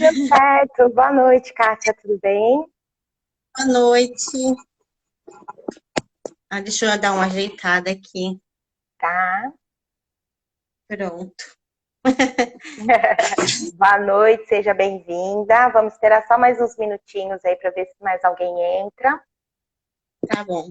Tudo certo. Boa noite, Kátia, tudo bem? Boa noite. Deixa eu dar uma ajeitada aqui. Tá. Pronto. Boa noite, seja bem-vinda. Vamos esperar só mais uns minutinhos aí para ver se mais alguém entra. Tá bom.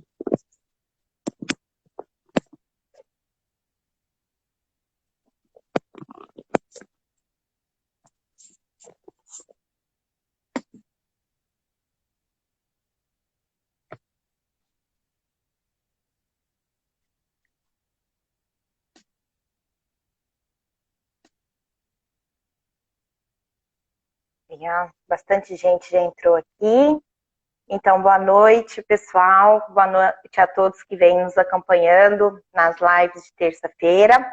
Bastante gente já entrou aqui. Então, boa noite, pessoal. Boa noite a todos que vêm nos acompanhando nas lives de terça-feira.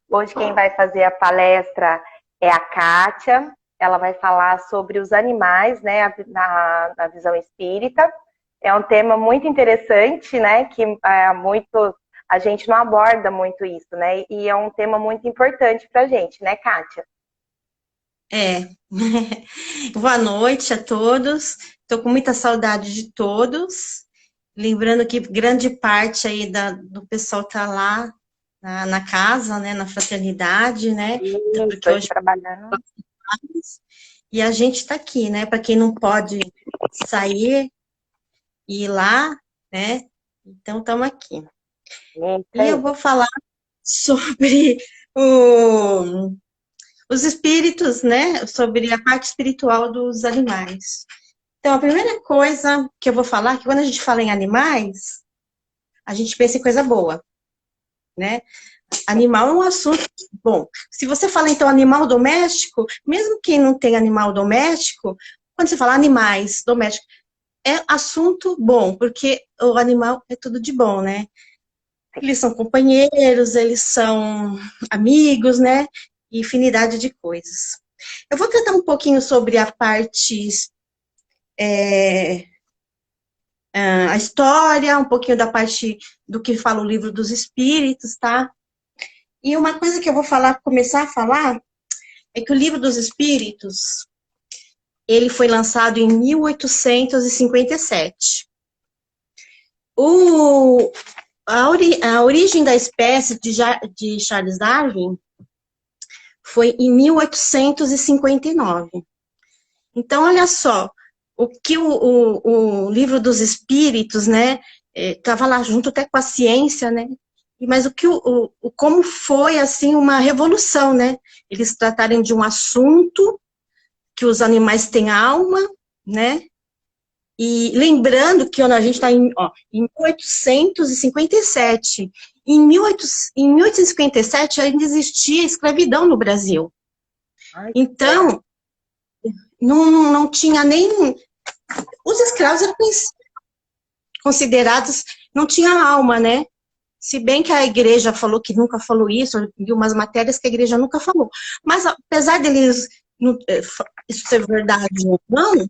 Hoje quem vai fazer a palestra é a Kátia. Ela vai falar sobre os animais, né, na visão espírita. É um tema muito interessante, né, que a gente não aborda muito isso, né, e é um tema muito importante para a gente, né, Kátia? É. Boa noite a todos. Estou com muita saudade de todos. Lembrando que grande parte aí do pessoal está lá na casa, né, na fraternidade, né? Então, Isso, porque hoje hoje trabalhando. e a gente está aqui, né? Para quem não pode sair e ir lá, né? Então estamos aqui. Isso E eu aí. vou falar sobre o os espíritos, né, sobre a parte espiritual dos animais. Então, a primeira coisa que eu vou falar é que quando a gente fala em animais, a gente pensa em coisa boa, né? Animal é um assunto bom. Se você fala, então, animal doméstico, mesmo quem não tem animal doméstico, quando você fala animais domésticos, é assunto bom, porque o animal é tudo de bom, né? Eles são companheiros, eles são amigos, né? E infinidade de coisas. Eu vou tratar um pouquinho sobre a parte, a história, um pouquinho da parte do que fala o livro dos espíritos, tá? E uma coisa que eu vou falar, começar a falar, é que o livro dos espíritos, ele foi lançado em 1857. O, a origem da espécie de Charles Darwin foi em 1859. Então, olha só, o que o livro dos espíritos, né, estava lá junto até com a ciência, né, mas como foi, assim, uma revolução, né, eles tratarem de um assunto que os animais têm alma, né, e lembrando que a gente está em 1857, em 1857 ainda existia escravidão no Brasil. Ai, Então, não tinha nem... Os escravos eram considerados, não tinha alma, né? Se bem que a igreja falou que nunca falou isso, eu vi umas matérias que a igreja nunca falou. Mas, apesar deles, isso ser verdade ou não,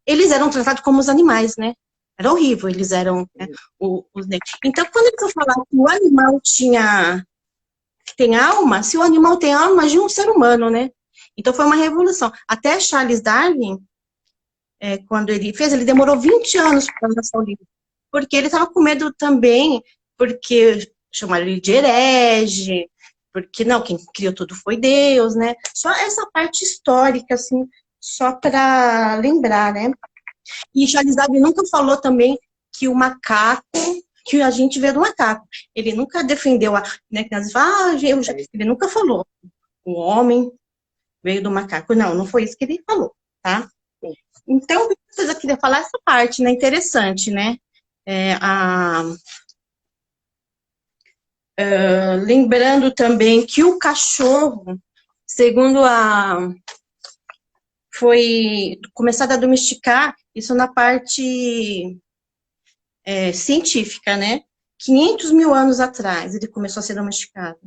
eles eram tratados como os animais, né? Era horrível, eles eram, né, os negros. Então, quando eles vão falar que o animal tem alma, se o animal tem alma, imagina um ser humano, né? Então, foi uma revolução. Até Charles Darwin, quando ele fez, ele demorou 20 anos para lançar o livro, porque ele estava com medo também, porque chamaram ele de herege, porque não, quem criou tudo foi Deus, né? Só essa parte histórica, assim, só para lembrar, né? E Charles Darwin nunca falou também que o macaco, que a gente vê do macaco, ele nunca defendeu, né, que nós falamos, ele nunca falou, o homem veio do macaco, não foi isso que ele falou, tá? Então, eu queria falar essa parte, né, interessante, né? Lembrando também que o cachorro, segundo foi começado a domesticar, isso na parte científica, né? 500 mil anos atrás ele começou a ser domesticado.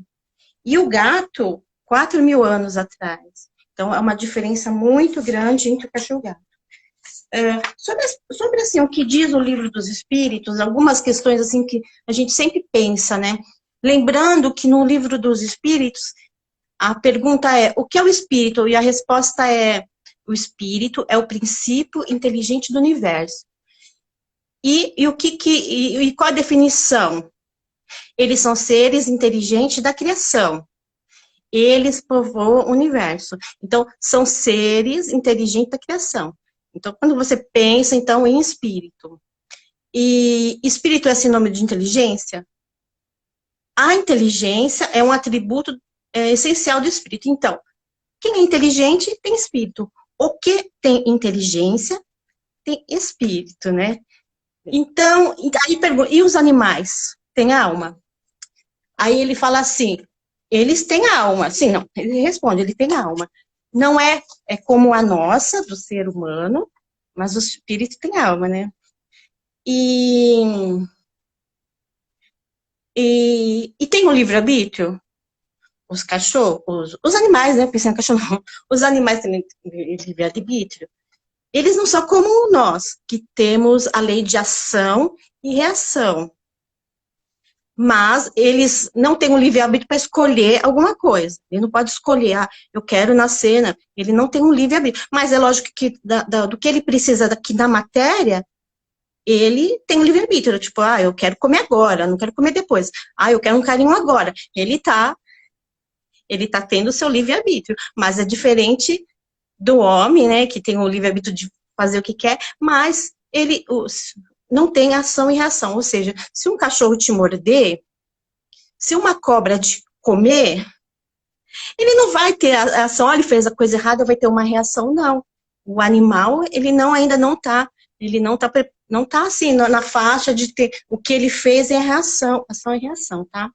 E o gato, 4 mil anos atrás. Então, é uma diferença muito grande entre o cachorro e o gato. Sobre assim, o que diz o livro dos espíritos, algumas questões assim que a gente sempre pensa, né? Lembrando que no livro dos espíritos A pergunta é, o que é o espírito? E a resposta é, o espírito é o princípio inteligente do universo. E qual a definição? Eles são seres inteligentes da criação. Eles povoam o universo. Então, são seres inteligentes da criação. Então, quando você pensa, então, em espírito. E espírito é sinônimo de inteligência? A inteligência é um atributo essencial do espírito. Então, quem é inteligente tem espírito. O que tem inteligência tem espírito, né? Então, aí pergunta, e os animais? Têm alma? Aí ele fala assim, eles têm alma. Sim, não, ele responde, ele tem alma. Não é como a nossa, do ser humano, mas o espírito tem alma, né? E tem o livre-arbítrio? Os cachorros, os animais, né? Pensando em cachorro, não. Os animais têm livre-arbítrio. Eles não são como nós, que temos a lei de ação e reação. Mas eles não têm o livre-arbítrio para escolher alguma coisa. Ele não pode escolher, eu quero nascer, né? Ele não tem um livre-arbítrio. Mas é lógico que do que ele precisa daqui da matéria, ele tem um livre-arbítrio. Tipo, eu quero comer agora, não quero comer depois. Eu quero um carinho agora. Ele tá tendo o seu livre-arbítrio. Mas é diferente do homem, né, que tem o livre-arbítrio de fazer o que quer, mas ele não tem ação e reação. Ou seja, se um cachorro te morder, se uma cobra te comer, ele não vai ter a ação, ele fez a coisa errada, vai ter uma reação, não. O animal, ele ainda não está assim, na faixa de ter, o que ele fez é reação, ação e reação, tá?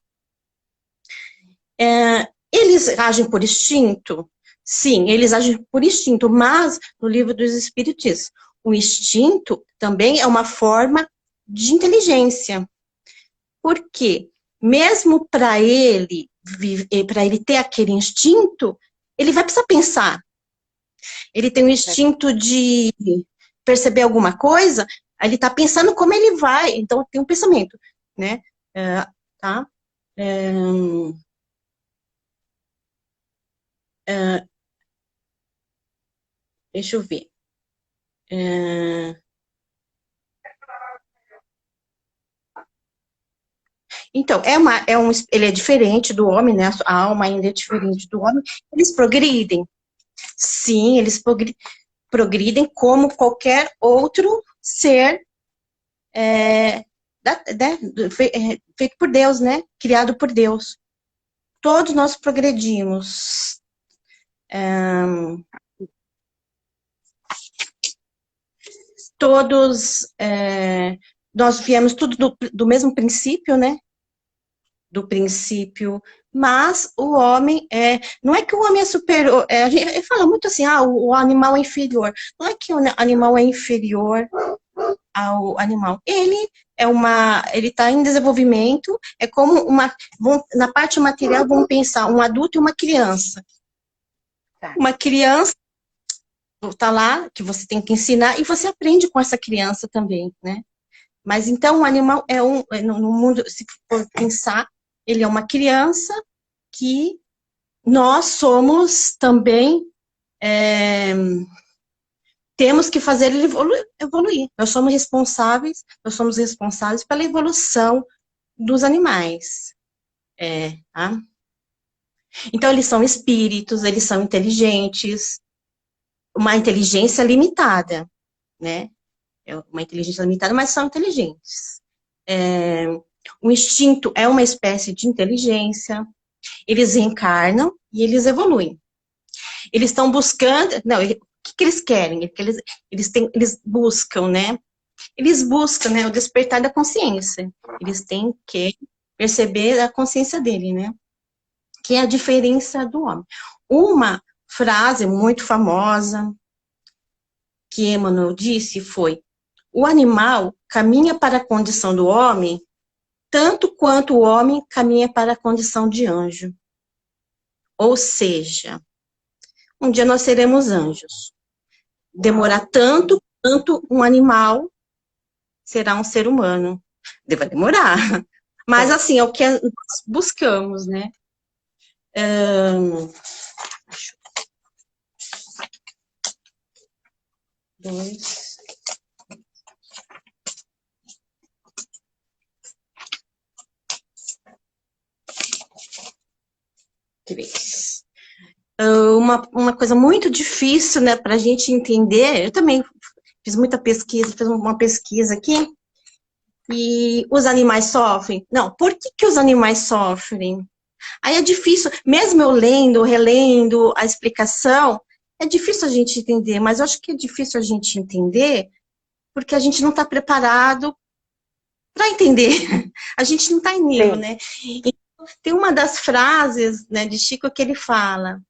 Eles agem por instinto? Sim, eles agem por instinto, mas no livro dos Espíritos diz, o instinto também é uma forma de inteligência. Por quê? Mesmo para ele ter aquele instinto, ele vai precisar pensar. Ele tem o instinto de perceber alguma coisa, ele está pensando como ele vai, então tem um pensamento, né? Tá? Deixa eu ver. Então, ele é diferente do homem, né? A alma ainda é diferente do homem. Eles progridem. Sim, eles progridem como qualquer outro ser feito por Deus, né? Criado por Deus. Todos nós progredimos. Nós viemos tudo do mesmo princípio, né? Do princípio, mas o homem não é que o homem é superior, a gente fala muito assim, o animal é inferior. Não é que o animal é inferior ao animal. Ele está em desenvolvimento, é como na parte material, vamos pensar, um adulto e uma criança. Uma criança está lá, que você tem que ensinar, e você aprende com essa criança também, né? Mas então o animal no mundo, se for pensar, ele é uma criança que nós somos também, temos que fazer ele evoluir. Nós somos responsáveis pela evolução dos animais. Tá? Então, eles são espíritos, eles são inteligentes, uma inteligência limitada, né? Uma inteligência limitada, mas são inteligentes. O instinto é uma espécie de inteligência, eles reencarnam e eles evoluem. Eles estão buscando, o que eles querem? Eles buscam, né? Eles buscam, né, o despertar da consciência. Eles têm que perceber a consciência dele, né? Que é a diferença do homem. Uma frase muito famosa que Emmanuel disse foi: o animal caminha para a condição do homem tanto quanto o homem caminha para a condição de anjo. Ou seja, um dia nós seremos anjos. Demorar tanto quanto um animal será um ser humano. Vai demorar. Mas, assim, é o que nós buscamos, né? Dois. Três. Uma coisa muito difícil, né, para a gente entender, eu também fiz muita pesquisa, fiz uma pesquisa aqui, e os animais sofrem? Não, por que os animais sofrem? Aí é difícil, mesmo eu lendo, relendo a explicação, é difícil a gente entender, mas eu acho que é difícil a gente entender porque a gente não está preparado para entender. A gente não está em nível, né? Então, tem uma das frases, né, de Chico que ele fala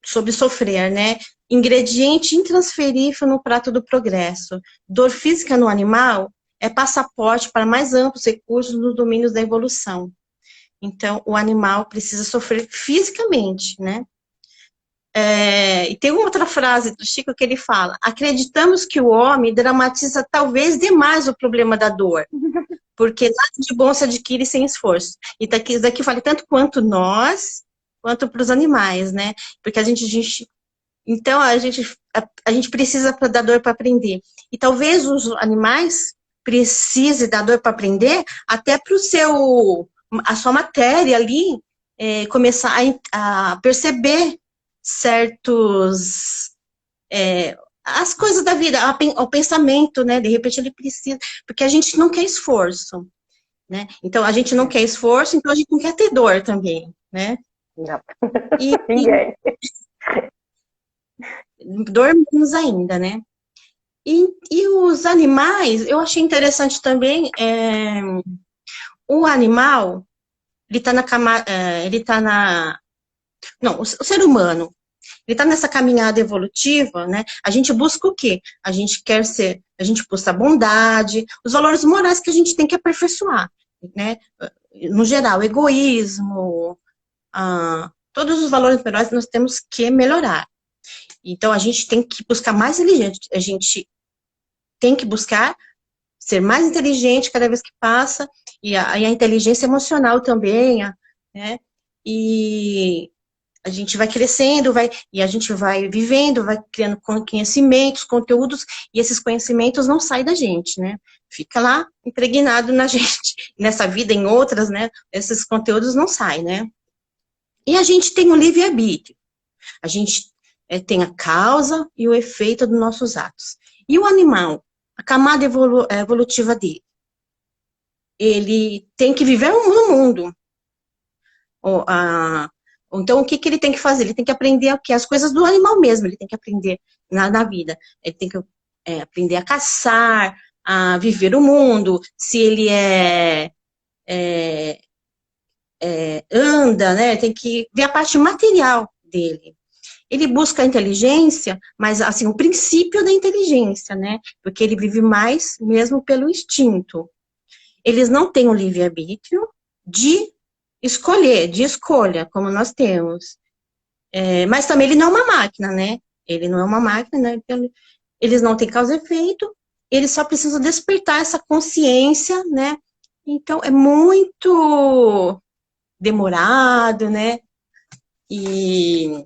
sobre sofrer, né? Ingrediente intransferível no prato do progresso. Dor física no animal é passaporte para mais amplos recursos nos domínios da evolução. Então, o animal precisa sofrer fisicamente, né? E tem uma outra frase do Chico que ele fala: acreditamos que o homem dramatiza talvez demais o problema da dor, porque nada de bom se adquire sem esforço. E daqui vale tanto quanto nós, quanto para os animais, né? Porque então a gente precisa da dor para aprender. E talvez os animais precisem da dor para aprender, até para a sua matéria ali começar a perceber certos as coisas da vida, o pensamento, né? De repente ele precisa, porque a gente não quer esforço, né? Então a gente não quer esforço, então a gente não quer ter dor também, né? Não. Ninguém. Dor menos ainda, né? E os animais, eu achei interessante também, o animal, ele tá na camada, não, o ser humano, ele está nessa caminhada evolutiva, né? A gente busca o quê? A gente busca a bondade, os valores morais que a gente tem que aperfeiçoar, né? No geral, egoísmo, todos os valores morais nós temos que melhorar. Então, a gente tem que buscar mais inteligente, a gente tem que buscar ser mais inteligente cada vez que passa, e a inteligência emocional também, né? E a gente vai crescendo, e a gente vai vivendo, vai criando conhecimentos, conteúdos, e esses conhecimentos não saem da gente, né? Fica lá impregnado na gente, nessa vida, em outras, né? Esses conteúdos não saem, né? E a gente tem o livre-arbítrio. A gente tem a causa e o efeito dos nossos atos. E o animal, a camada evolutiva dele, ele tem que viver no mundo. Então, o que ele tem que fazer? Ele tem que aprender o quê? As coisas do animal mesmo, ele tem que aprender na vida. Ele tem que aprender a caçar, a viver o mundo, se ele anda, né? Tem que ver a parte material dele. Ele busca a inteligência, mas, assim, o princípio da inteligência, né? Porque ele vive mais mesmo pelo instinto. Eles não têm o livre-arbítrio de escolha, como nós temos. Mas também ele não é uma máquina, né? Ele não é uma máquina, né? Eles não têm causa e efeito, eles só precisam despertar essa consciência, né? Então, é muito demorado, né? E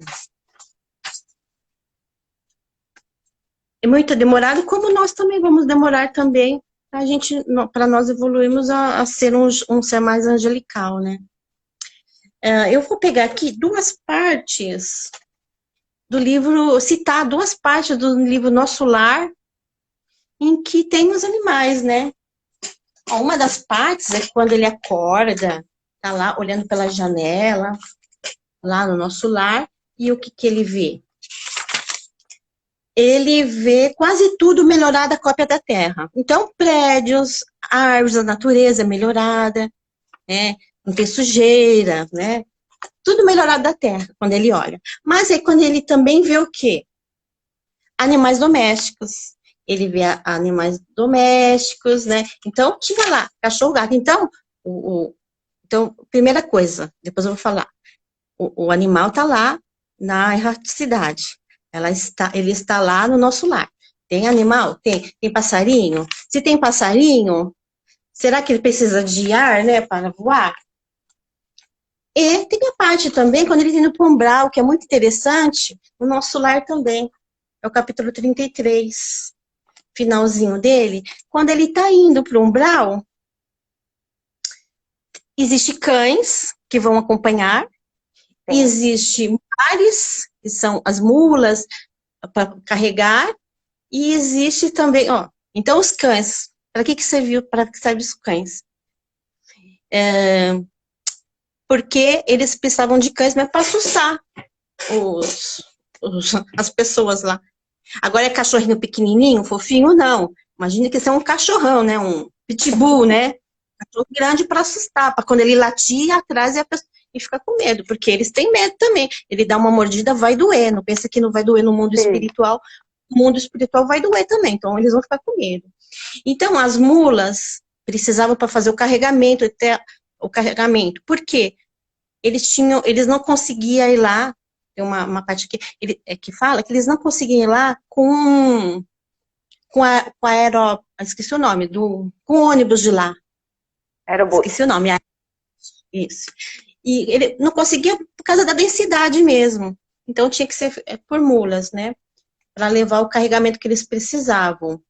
é muito demorado, como nós também vamos demorar também para nós evoluirmos a ser um ser mais angelical, né? Eu vou pegar aqui duas partes do livro, citar duas partes do livro Nosso Lar, em que tem os animais, né? Uma das partes é quando ele acorda, tá lá olhando pela janela, lá no nosso lar, e o que ele vê? Ele vê quase tudo melhorado a cópia da Terra. Então, prédios, árvores, a natureza melhorada, né? Não tem sujeira, né? Tudo melhorado da Terra, quando ele olha. Mas aí, quando ele também vê o quê? Animais domésticos. Ele vê animais domésticos, né? Então, tinha lá, cachorro, gato. Então, então, primeira coisa, depois eu vou falar. O animal está lá na erraticidade. Ele está lá no nosso lar. Tem animal? Tem passarinho? Se tem passarinho, será que ele precisa de ar, né, para voar? E tem a parte também, quando ele está indo para o umbral, que é muito interessante, o nosso lar também. É o capítulo 33, finalzinho dele. Quando ele está indo para o umbral, existe cães que vão acompanhar, existe mares, que são as mulas para carregar, e existe também, ó, então os cães, para que serviu, para que servem os cães? Porque eles precisavam de cães, mas para assustar as pessoas lá. Agora é cachorrinho pequenininho, fofinho, não. Imagina que isso é um cachorrão, né? Um pitbull, né? Cachorro grande para assustar, para quando ele latir atrás e fica com medo, porque eles têm medo também. Ele dá uma mordida, vai doer. Não pensa que não vai doer no mundo espiritual. O mundo espiritual vai doer também, então eles vão ficar com medo. Então, as mulas precisavam para fazer o carregamento, até o carregamento. Por quê? Eles não conseguiam ir lá, tem uma parte aqui, que fala que eles não conseguiam ir lá com a esqueci o nome, com o ônibus de lá. Esqueci o nome, isso. E ele não conseguia por causa da densidade mesmo. Então tinha que ser por mulas, né? Para levar o carregamento que eles precisavam.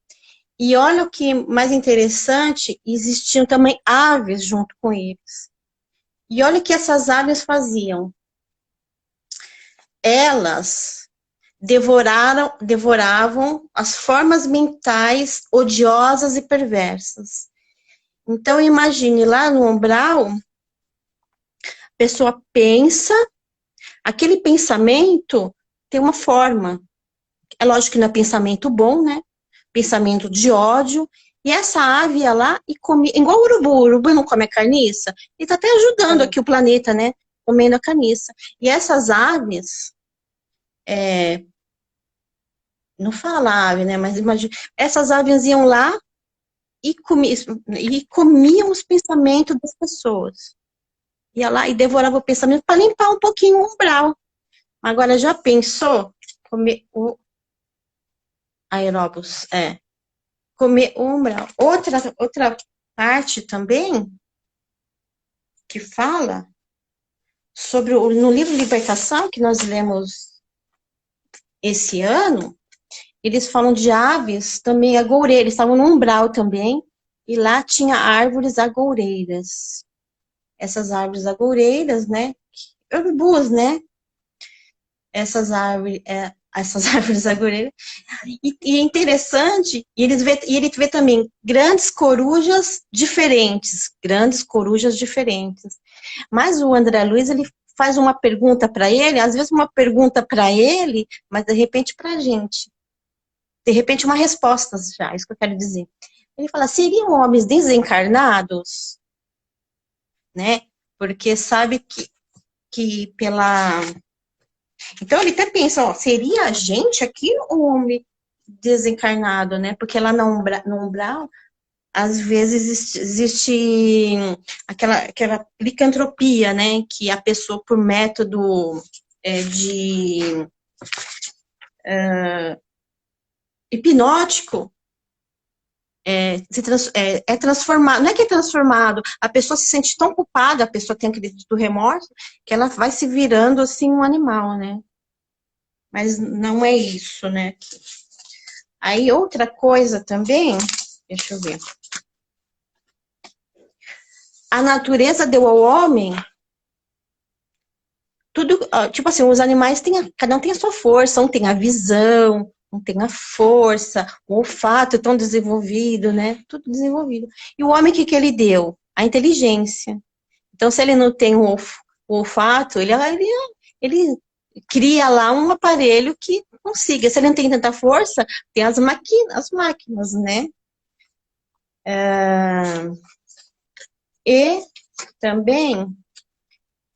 E olha o que mais interessante, existiam também aves junto com eles. E olha o que essas aves faziam. Elas devoravam as formas mentais odiosas e perversas. Então, imagine, lá no umbral, a pessoa pensa, aquele pensamento tem uma forma. É lógico que não é pensamento bom, né? Pensamento de ódio. E essa ave ia lá e comia, igual o urubu não come a carniça, e está até ajudando aqui o planeta, né? Comendo a carniça. E essas aves, não fala ave, né? Mas imagina, essas aves iam lá e comiam os pensamentos das pessoas. Ia lá e devorava o pensamento para limpar um pouquinho o umbral. Agora, já pensou comer o aeróbus? Comer o umbral. Outra parte também que fala sobre no livro Libertação, que nós lemos esse ano, eles falam de aves também agoureiras, eles estavam no umbral também, e lá tinha árvores agoureiras. Essas árvores agoureiras, né? Urubus, né? Essas árvores agoureiras. E é interessante, e ele vê também grandes corujas diferentes. Mas o André Luiz, ele faz uma pergunta para ele, às vezes uma pergunta para ele, mas de repente para a gente. De repente uma resposta já, isso que eu quero dizer. Ele fala, seriam homens desencarnados? Né? Porque sabe que pela... Então ele até pensa, ó, seria a gente aqui o homem desencarnado, né? Porque lá no umbral, às vezes existe aquela licantropia, né? Que a pessoa, por método de hipnótico, é transformado, não é que é transformado, a pessoa se sente tão culpada, a pessoa tem aquele do remorso, que ela vai se virando assim um animal, né? Mas não é isso, né? Aí outra coisa também, deixa eu ver. A natureza deu ao homem tudo, tipo assim, os animais cada um tem a sua força, um tem a visão, um tem a força, o olfato tão desenvolvido, né? Tudo desenvolvido. E o homem, o que ele deu? A inteligência. Então, se ele não tem o olfato, ele cria lá um aparelho que consiga. Se ele não tem tanta força, tem as máquinas, né? E também,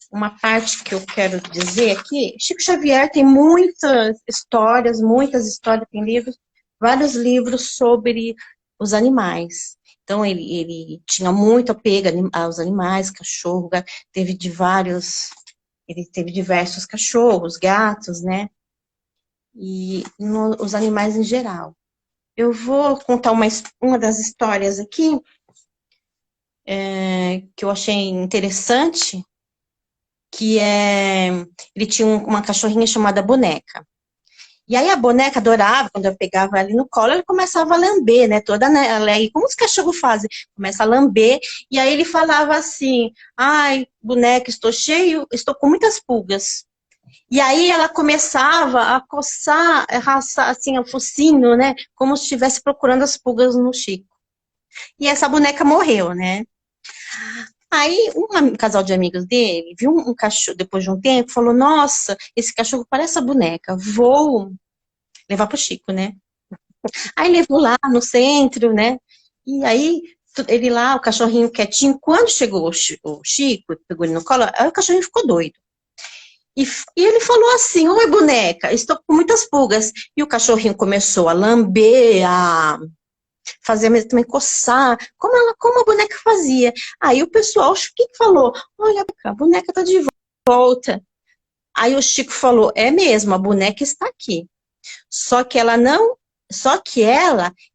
uma parte que eu quero dizer aqui, Chico Xavier tem muitas histórias, tem livros, vários livros sobre os animais. Então, ele tinha muito apego aos animais, cachorro, gato, ele teve diversos cachorros, gatos, né? E os animais em geral. Eu vou contar uma das histórias aqui, que eu achei interessante, que ele tinha uma cachorrinha chamada Boneca. E aí a boneca adorava, quando eu pegava ela ali no colo, ela começava a lamber, né, toda alegre, como os cachorros fazem, começa a lamber, e aí ele falava assim, ai, boneca, estou com muitas pulgas. E aí ela começava a coçar, raçar, assim, o focinho, né, como se estivesse procurando as pulgas no Chico. E essa boneca morreu, né. Aí um casal de amigos dele viu um cachorro, depois de um tempo, falou, nossa, esse cachorro parece a boneca, vou levar pro Chico, né. Aí levou lá no centro, né? E aí ele lá, o cachorrinho quietinho. Quando chegou o Chico, pegou ele no colo, aí o cachorrinho ficou doido. E ele falou assim, oi boneca, estou com muitas pulgas. E o cachorrinho começou a lamber, a fazer mesmo também coçar, como a boneca fazia. Aí o pessoal, o que falou? Olha, a boneca tá de volta. Aí o Chico falou, é mesmo, a boneca está aqui. Só que ela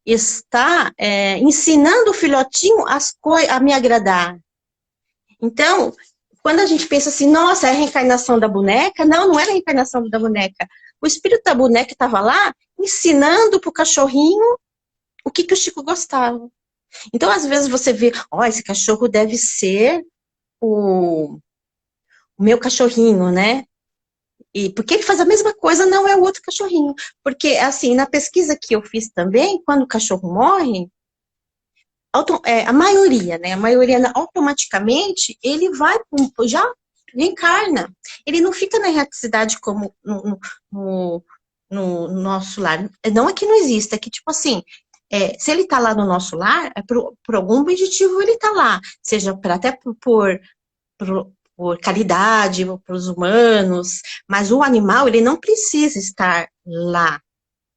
está ensinando o filhotinho a me agradar. Então, quando a gente pensa assim, nossa, é a reencarnação da boneca, não era a reencarnação da boneca. O espírito da boneca estava lá ensinando para o cachorrinho o que o Chico gostava. Então, às vezes você vê, esse cachorro deve ser o meu cachorrinho, né? E porque ele faz a mesma coisa, não é o outro cachorrinho. Porque, assim, na pesquisa que eu fiz também, quando o cachorro morre, a maioria, né? A maioria, automaticamente, ele vai, já reencarna. Ele não fica na erraticidade como no nosso lar. Não é que não exista, é que, tipo assim, se ele tá lá no nosso lar, é por algum objetivo ele tá lá. Seja até por caridade para os humanos, mas o animal, ele não precisa estar lá,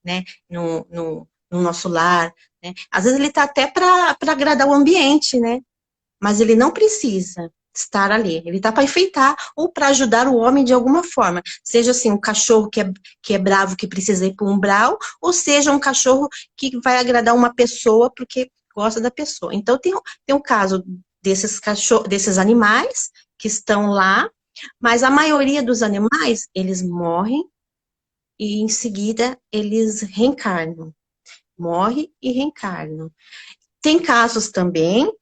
né, no nosso lar, né? Às vezes ele está até para agradar o ambiente, né, mas ele não precisa estar ali, ele está para enfeitar ou para ajudar o homem de alguma forma, seja assim, um cachorro que é bravo, que precisa ir para o umbral, ou seja, um cachorro que vai agradar uma pessoa porque gosta da pessoa. Então tem um caso desses animais que estão lá, mas a maioria dos animais, eles morrem e em seguida eles reencarnam. Morre e reencarnam. Tem casos também,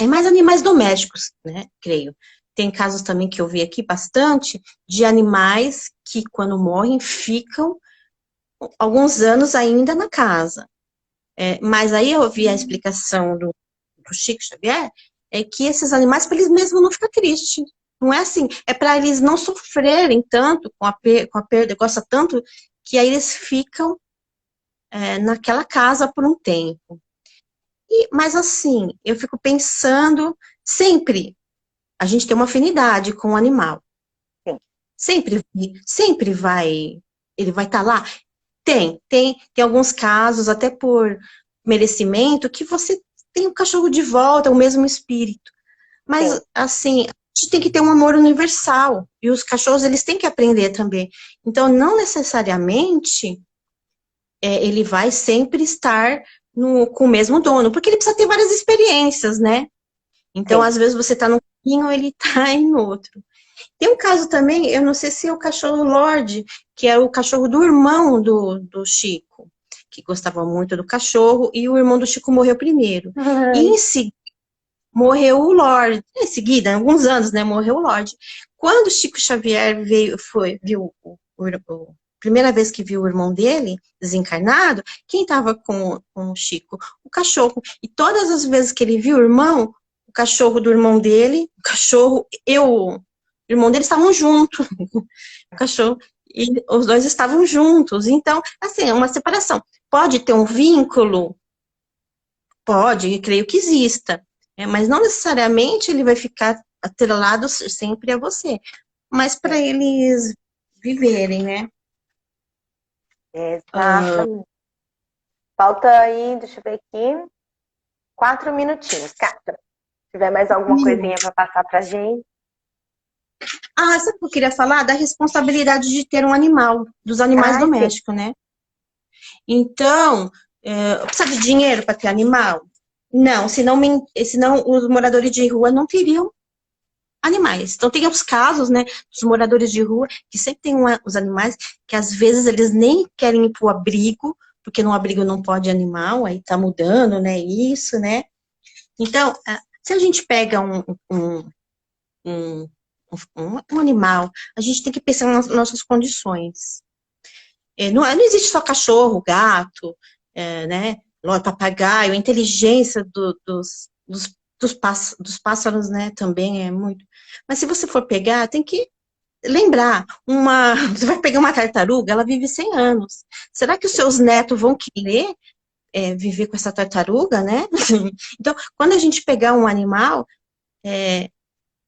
mais animais domésticos, né, creio. Tem casos também que eu vi aqui bastante, de animais que quando morrem ficam alguns anos ainda na casa. Mas aí eu vi a explicação do Chico Xavier, é que esses animais, para eles mesmos não ficar tristes. Não é assim, é para eles não sofrerem tanto com a perda, gosta tanto, que aí eles ficam naquela casa por um tempo. Mas assim, eu fico pensando, sempre a gente tem uma afinidade com o animal. Sim. Sempre ele vai estar lá. Tem alguns casos, até por merecimento, que você tem o cachorro de volta, o mesmo espírito. Mas, sim, assim, a gente tem que ter um amor universal. E os cachorros, eles têm que aprender também. Então, não necessariamente ele vai sempre estar com o mesmo dono, porque ele precisa ter várias experiências, né? Então, sim, às vezes você está num caminho, ele está em outro. Tem um caso também, eu não sei se é o cachorro Lorde, que é o cachorro do irmão do Chico, que gostava muito do cachorro, e o irmão do Chico morreu primeiro. E em seguida, morreu o Lorde. Em seguida, alguns anos, né, morreu o Lorde. Quando o Chico Xavier viu primeira vez que viu o irmão dele desencarnado, quem estava com o Chico? O cachorro. E todas as vezes que ele viu o irmão, o cachorro do irmão dele, o irmão dele estavam juntos. O cachorro, e os dois estavam juntos. Então, assim, é uma separação. Pode ter um vínculo? Pode, creio que exista. Mas não necessariamente ele vai ficar atrelado sempre a você. Mas para eles viverem, né? Exatamente. Falta aí, deixa eu ver aqui, 4 minutinhos. Cata, se tiver mais alguma coisinha para passar pra gente. Sabe o que eu queria falar? Da responsabilidade de ter um animal, dos animais domésticos, né? Então, precisa de dinheiro para ter animal? Não, senão os moradores de rua não teriam animais. Então tem os casos, né, dos moradores de rua, que sempre tem os animais, que às vezes eles nem querem ir pro abrigo, porque no abrigo não pode animal, aí tá mudando, né, isso, né. Então, se a gente pega um, um animal, a gente tem que pensar nas nossas condições. Não existe só cachorro, gato, né, papagaio, a inteligência dos pássaros, né, também é muito. Mas se você for pegar, tem que lembrar, você vai pegar uma tartaruga, ela vive 100 anos. Será que os seus netos vão querer viver com essa tartaruga, né? Então, quando a gente pegar um animal,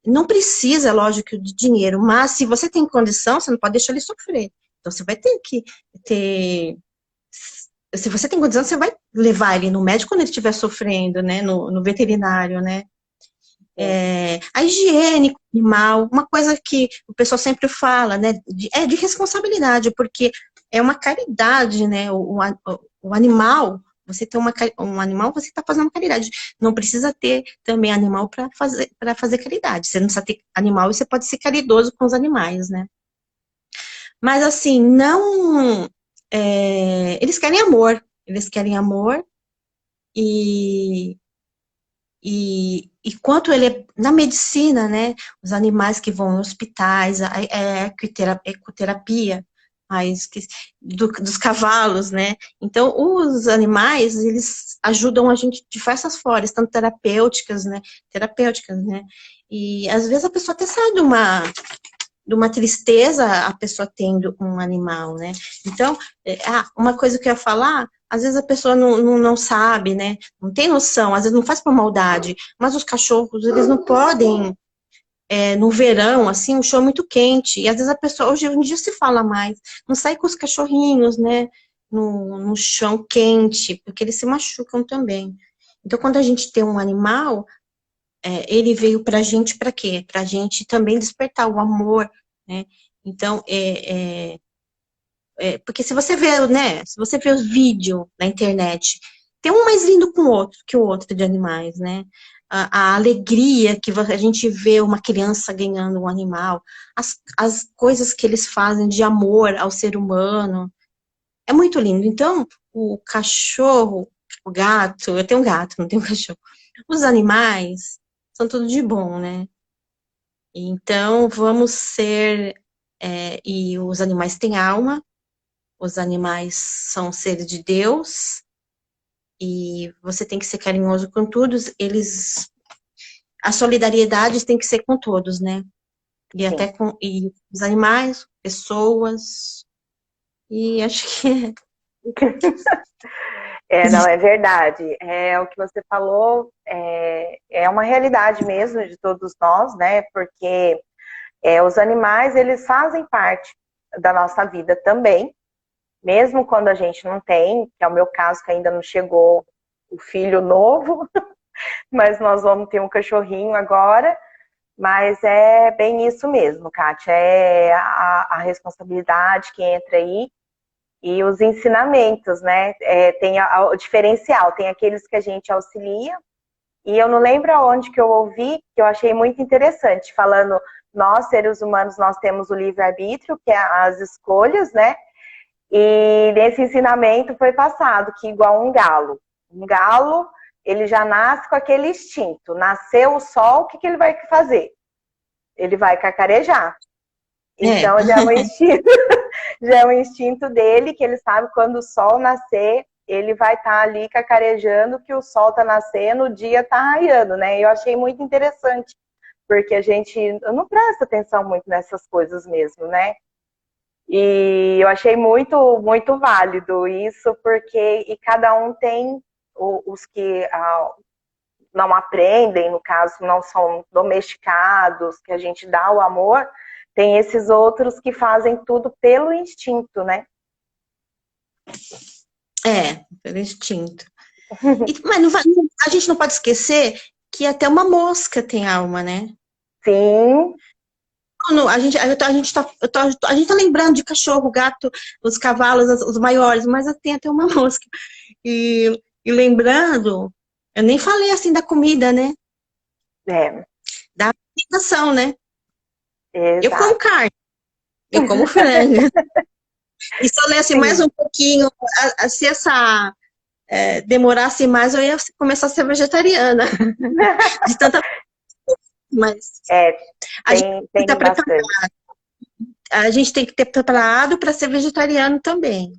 não precisa, lógico, de dinheiro, mas se você tem condição, você não pode deixar ele sofrer. Então, você vai ter que ter... Se você tem condição, você vai levar ele no médico quando ele estiver sofrendo, né? No veterinário, né? A higiene animal, uma coisa que o pessoal sempre fala, né? De responsabilidade, porque é uma caridade, né? O animal... Você tem um animal, você está fazendo caridade. Não precisa ter também animal para fazer caridade. Você não precisa ter animal e você pode ser caridoso com os animais, né? Mas assim, não... eles querem amor. Eles querem amor e quanto ele na medicina, né? Os animais que vão em hospitais, a ecoterapia, dos cavalos, né? Então, os animais, eles ajudam a gente de diversas formas, tanto terapêuticas, né? E, às vezes, a pessoa até sai de uma tristeza, a pessoa tendo um animal, né? Então, uma coisa que eu ia falar, às vezes a pessoa não sabe, né? Não tem noção, às vezes não faz por maldade, mas os cachorros, eles não podem... no verão, assim, o chão é muito quente, e às vezes a pessoa, hoje em dia se fala mais, não sai com os cachorrinhos, né, no chão quente, porque eles se machucam também. Então, quando a gente tem um animal, ele veio pra gente pra quê? Pra gente também despertar o amor, né, então, porque se você vê, né, se você vê os vídeos na internet, tem um mais lindo que o outro de animais, né, a alegria que a gente vê uma criança ganhando um animal, as coisas que eles fazem de amor ao ser humano, é muito lindo. Então, o cachorro, o gato, eu tenho um gato, não tenho um cachorro, os animais são tudo de bom, né? Então, vamos ser, e os animais têm alma, os animais são seres de Deus, e você tem que ser carinhoso com todos, a solidariedade tem que ser com todos, né? E Sim. até com os animais, pessoas, e acho que Não, é verdade. O que você falou é uma realidade mesmo de todos nós, né? Porque os animais, eles fazem parte da nossa vida também, mesmo quando a gente não tem, que é o meu caso, que ainda não chegou o filho novo, mas nós vamos ter um cachorrinho agora, mas é bem isso mesmo, Kátia, é a responsabilidade que entra aí e os ensinamentos, né? Tem o diferencial, tem aqueles que a gente auxilia, e eu não lembro aonde que eu ouvi, que eu achei muito interessante, falando, nós, seres humanos, nós temos o livre-arbítrio, que é as escolhas, né? E nesse ensinamento foi passado que igual um galo, ele já nasce com aquele instinto. Nasceu o sol, o que ele vai fazer? Ele vai cacarejar. Então já é um instinto, já é um instinto dele, que ele sabe quando o sol nascer, ele vai estar ali cacarejando que o sol está nascendo, o dia está raiando, né? Eu achei muito interessante, porque a gente não presta atenção muito nessas coisas mesmo, né? E eu achei muito, muito válido isso, porque cada um tem os que não aprendem, no caso, não são domesticados, que a gente dá o amor, tem esses outros que fazem tudo pelo instinto, né? Pelo instinto. Mas a gente não pode esquecer que até uma mosca tem alma, né? Sim. A gente tá lembrando de cachorro, gato, os cavalos, os maiores, mas tem até uma mosca. E lembrando, eu nem falei assim da comida, né? alimentação, né? Eu Exato. como carne, eu como frango. E se eu lesse mais Sim. um pouquinho, se essa demorasse mais, eu ia começar a ser vegetariana. De tanta. Mas É, a gente tem que tem estar preparado. bastante. A gente tem que ter preparado para ser vegetariano também.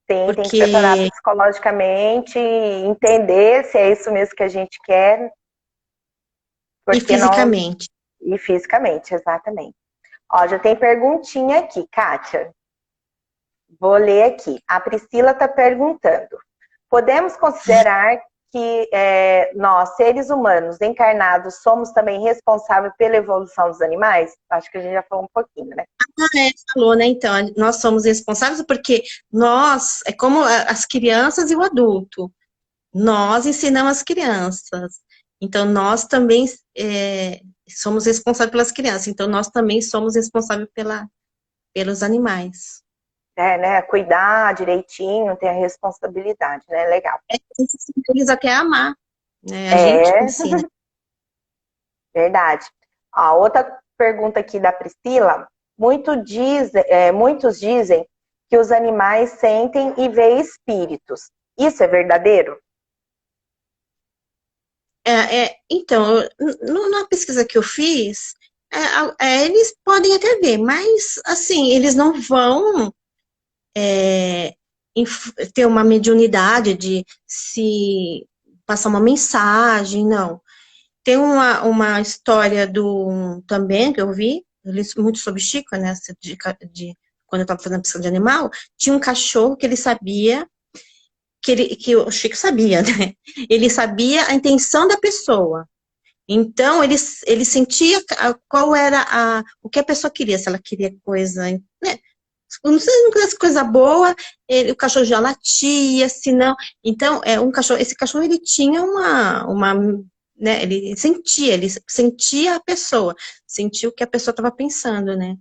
Sim, tem que preparar Porque. psicologicamente, entender se é isso mesmo que a gente quer, E porque não. fisicamente. E fisicamente, exatamente. Ó, já tem perguntinha aqui, Kátia. Vou ler aqui. A Priscila está perguntando: podemos considerar que nós, seres humanos encarnados, somos também responsáveis pela evolução dos animais? Acho que a gente já falou um pouquinho, né? Falou, né? Então, nós somos responsáveis porque nós, é como as crianças e o adulto, nós ensinamos as crianças. Então, nós também somos responsáveis pelas crianças. Então, nós também somos responsáveis pelos animais. Né? Cuidar direitinho, ter a responsabilidade, né? Legal. A gente eles até amar, né? A gente É, ensina. verdade. A outra pergunta aqui da Priscila: muitos dizem que os animais sentem e veem espíritos. Isso é verdadeiro? Então, na pesquisa que eu fiz, eles podem até ver, mas, assim, eles não vão ter uma mediunidade de se passar uma mensagem, não. Tem uma história também que eu li muito sobre Chico, né, quando eu estava fazendo pesquisa de animal, tinha um cachorro que ele sabia, que o Chico sabia, né? Ele sabia a intenção da pessoa. Então, ele sentia qual era o que a pessoa queria, se ela queria coisa, né? Não sei se não quisesse coisa boa, o cachorro já latia, se não. Então, esse cachorro ele tinha né, ele sentia a pessoa, sentia o que a pessoa estava pensando, né?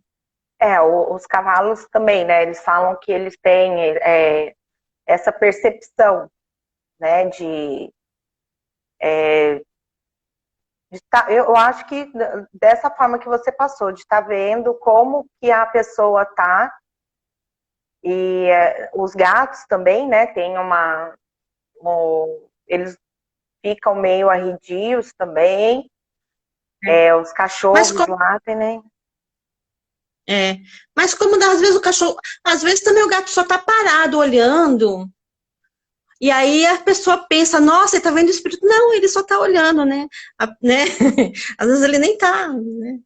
Os cavalos também, né? Eles falam que eles têm essa percepção, né? Eu acho que dessa forma que você passou, de estar vendo como que a pessoa tá. E os gatos também, né? Tem eles ficam meio arredios também. Os Mas cachorros como, latem, né? é, mas como às vezes o cachorro, às vezes também o gato só tá parado olhando. E aí a pessoa pensa, nossa, ele tá vendo o espírito. Não, ele só tá olhando, né? Né? Às vezes ele nem tá, né?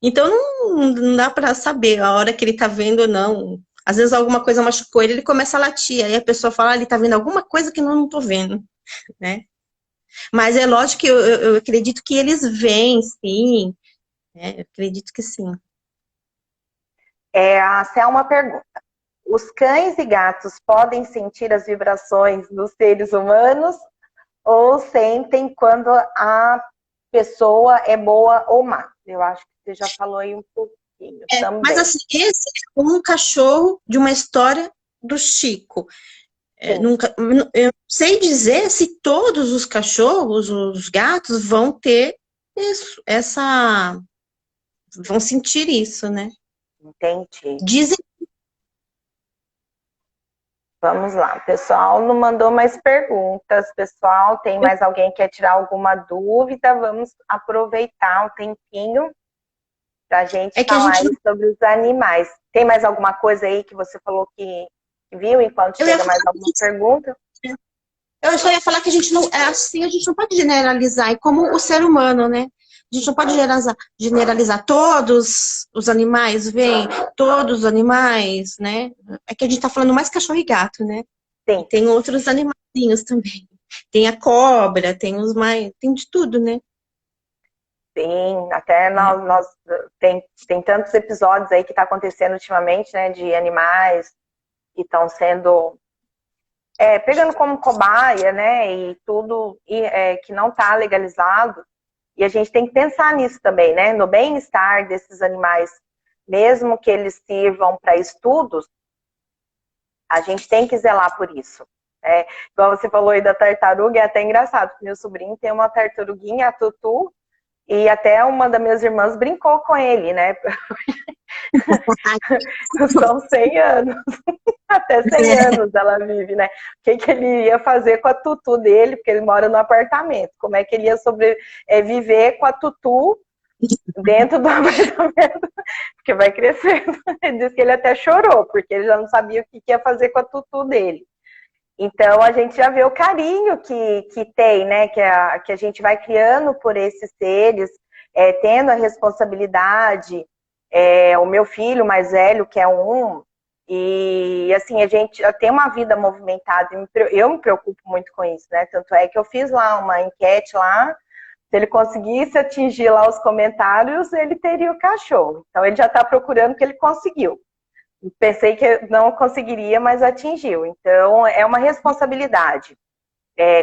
Então não dá para saber a hora que ele tá vendo ou não. Às vezes alguma coisa machucou ele, ele começa a latir. Aí a pessoa fala, ele tá vendo alguma coisa que eu não tô vendo, né? Mas é lógico que eu acredito que eles veem, sim. Né? Eu acredito que sim. A Selma pergunta: os cães e gatos podem sentir as vibrações dos seres humanos ou sentem quando a pessoa é boa ou má? Eu acho que você já falou aí um pouquinho Mas também. assim, esse é um cachorro de uma história do Chico. Sim. Eu sei dizer se todos os cachorros, os gatos, vão ter isso, vão sentir isso, né? Entendi. Dizem. Vamos lá. O pessoal não mandou mais perguntas. Pessoal, tem mais alguém que quer tirar alguma dúvida? Vamos aproveitar o tempinho para a gente É que a falar gente aí não. sobre os animais. Tem mais alguma coisa aí que você falou que viu enquanto Eu ia chega falar, mais alguma pergunta? eu só ia falar que a gente não. Assim, a gente não pode generalizar, é como o ser humano, né? A gente não pode generalizar todos os animais, vem, todos os animais, né? É que a gente tá falando mais cachorro e gato, né? E Sim, tem outros animaizinhos também. Tem a cobra, tem os mais. Tem de tudo, né? sim. Até É. tem tantos episódios aí que está acontecendo ultimamente, né? De animais que estão sendo pegando como cobaia, né? E tudo que não está legalizado. E a gente tem que pensar nisso também, né? No bem-estar desses animais, mesmo que eles sirvam para estudos, a gente tem que zelar por isso. Igual você falou aí da tartaruga, é até engraçado, porque meu sobrinho tem uma tartaruguinha, a Tutu, E até uma das minhas irmãs brincou com ele, né? São 100 anos. Até 100 anos ela vive, né? O que ele ia fazer com a tutu dele, porque ele mora no apartamento. Como é que ele ia viver com a tutu dentro do apartamento? Porque vai crescendo. Ele disse que ele até chorou, porque ele já não sabia o que ia fazer com a tutu dele. Então, a gente já vê o carinho que tem, né? Que a gente vai criando por esses seres, tendo a responsabilidade. O meu filho mais velho, que é e assim, a gente tem uma vida movimentada, eu me preocupo muito com isso, né? Tanto é que eu fiz lá uma enquete lá, se ele conseguisse atingir lá os comentários, ele teria o cachorro. Então, ele já está procurando que ele conseguiu. Pensei que não conseguiria, mas atingiu. Então, é uma responsabilidade.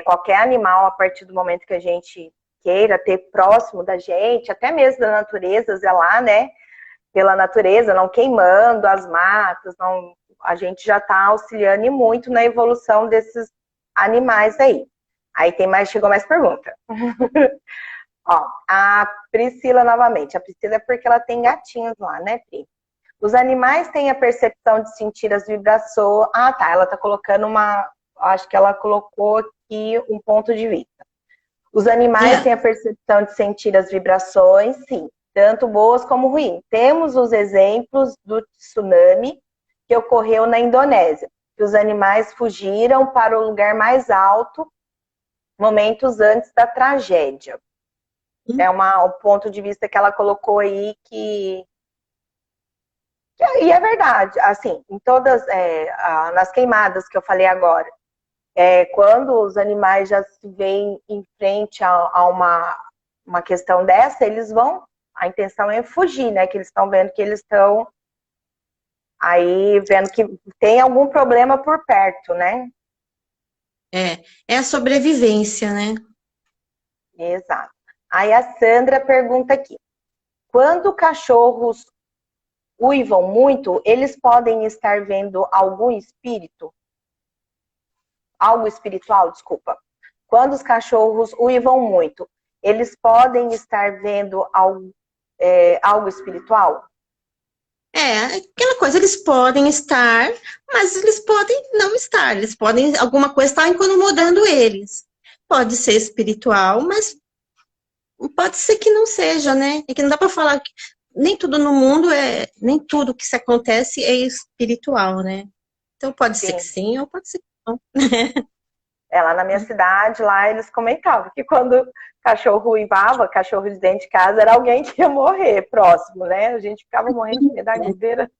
Qualquer animal, a partir do momento que a gente queira ter próximo da gente, até mesmo da natureza, zelar, né? Pela natureza, não queimando as matas, não, a gente já está auxiliando e muito na evolução desses animais aí. Aí chegou mais pergunta. Ó, a Priscila novamente. A Priscila é porque ela tem gatinhos lá, né, Pri? Os animais têm a percepção de sentir as vibrações. Ah, tá. Ela tá colocando acho que ela colocou aqui um ponto de vista. Os animais têm a percepção de sentir as vibrações, sim. Tanto boas como ruins. Temos os exemplos do tsunami que ocorreu na Indonésia. Que os animais fugiram para o lugar mais alto momentos antes da tragédia. É o ponto de vista que ela colocou aí e é verdade, assim, em todas, nas queimadas que eu falei agora, quando os animais já se veem em frente a uma questão dessa, eles vão, a intenção é fugir, né, que eles estão vendo que eles estão aí, vendo que tem algum problema por perto, né? É a sobrevivência, né? Exato. Aí a Sandra pergunta aqui, quando cachorros uivam muito, eles podem estar vendo algum espírito? Algo espiritual, desculpa. Quando os cachorros uivam muito, eles podem estar vendo algo espiritual? Aquela coisa, eles podem estar, mas eles podem não estar. Eles podem, alguma coisa está incomodando eles. Pode ser espiritual, mas pode ser que não seja, né? É que não dá para falar que nem tudo no mundo nem tudo que se acontece é espiritual, né? Então pode ser que sim ou pode ser que não. Lá na minha cidade, lá eles comentavam que quando cachorro uivava, cachorro de dentro de casa, era alguém que ia morrer próximo, né? A gente ficava morrendo de medo da guideira.